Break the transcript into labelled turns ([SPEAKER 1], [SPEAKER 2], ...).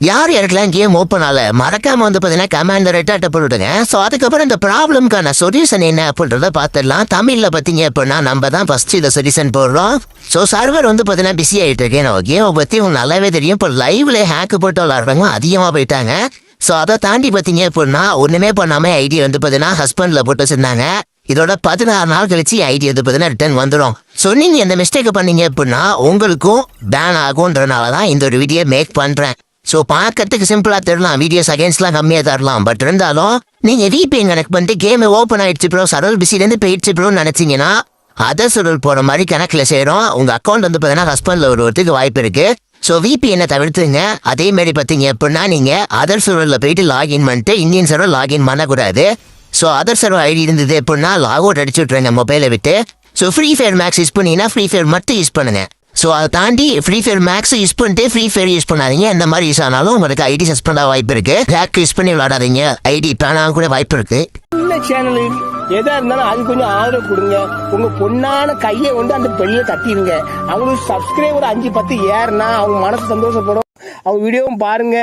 [SPEAKER 1] யார் யாருக்கெல்லாம் game open ஆகல மறக்காம வந்து பார்த்தீங்கன்னா கமாண்ட் ரெட்டாட்ட போட்டுடுங்க. ஸோ அதுக்கப்புறம் இந்த ப்ராப்ளம்க்கான சொல்யூஷன் என்ன அப்படின்றத பார்த்துடலாம். தமிழில் பார்த்தீங்க அப்படின்னா நம்ம தான் ஃபர்ஸ்ட் இதை சொல்யூஷன் போடுறோம். ஸோ சர்வர் வந்து பார்த்தீங்கன்னா பிஸி ஆகிட்டு இருக்கேன். கேமை பற்றி உங்களுக்கு நல்லாவே தெரியும். இப்போ லைவ்ல ஹேக்கு போட்டு விளாட்றவங்க அதிகமாக போயிட்டாங்க. ஸோ அதை தாண்டி பார்த்தீங்க அப்படின்னா ஒன்றுமே பண்ணாமல் ஐடி வந்து பார்த்தீங்கன்னா ஹஸ்பண்டில் போட்டு வச்சிருந்தாங்க. இதோட 16 நாள் கழிச்சு ஐடி வந்து பார்த்தீங்கன்னா ரிட்டர்ன் வந்துடும். ஸோ நீங்கள் எந்த மிஸ்டேக் பண்ணீங்க அப்படின்னா உங்களுக்கும் பேன் ஆகுன்றதுனால தான் இந்த ஒரு வீடியோ மேக் பண்ணுறேன். ஸோ பார்க்கறதுக்கு சிம்பிளாக தரலாம், வீடியோ செகண்ட்ஸ்லாம் கம்மியாக தரலாம். பட் இருந்தாலும் நீங்கள் VPN கனெக்ட் பண்ணிட்டு கேம் ஓப்பன் ஆயிடுச்சு ப்ரோ, சர்வர் பிஸிலேருந்து போயிடுச்சு ப்ரோன்னு நினச்சிங்கன்னா அதர் சர்வர் போகிற மாதிரி கணக்கில் சேரும். உங்கள் அக்கௌண்ட் வந்து பார்த்தீங்கன்னா ஹஸ்பண்டில் ஒருவருக்கு வாய்ப்பு இருக்குது. So VPN தவிர்த்துங்க. அதே மாதிரி பார்த்தீங்க அப்படின்னா நீங்கள் அதர் சர்வரில் போயிட்டு லாகின் பண்ணிட்டு இந்தியன் சர்வர் லாகின் பண்ணக்கூடாது. ஸோ அதர் சர்வர் ஐடி இருந்தது அப்படின்னா லாக் அவுட் அடிச்சு விட்ருங்க மொபைலை விட்டு. So Free Fire Max use பண்ணிங்கன்னா ஃப்ரீ ஃபயர் மட்டும் யூஸ் பண்ணுங்க. ஸோ அதை தாண்டி ஃப்ரீ ஃபயர் மேக்ஸ் யூஸ் பண்ணிட்டு ஃப்ரீ ஃபயர் யூஸ் பண்ணாதீங்க. இந்த மாதிரி யூஸ் ஆனாலும் உங்களுக்கு ஐடி சஸ்பெண்ட் ஆக வாய்ப்பு இருக்கு. ஹேக் யூஸ் பண்ணி விளாடாதீங்க, ஐடி பேன் ஆக கூட வாய்ப்பு இருக்கு.
[SPEAKER 2] சேனல் எதா இருந்தாலும் அது கொஞ்சம் ஆதரவு கொடுங்க. உங்க பொண்ணான கையை கொண்டு அந்த பெல்ல தட்டிடுங்க. அவங்களுக்கு சப்ஸ்கிரைபர் 5-10 ஏறுனா அவங்க மனசு சந்தோஷப்படும். அவங்க வீடியோவும் பாருங்க.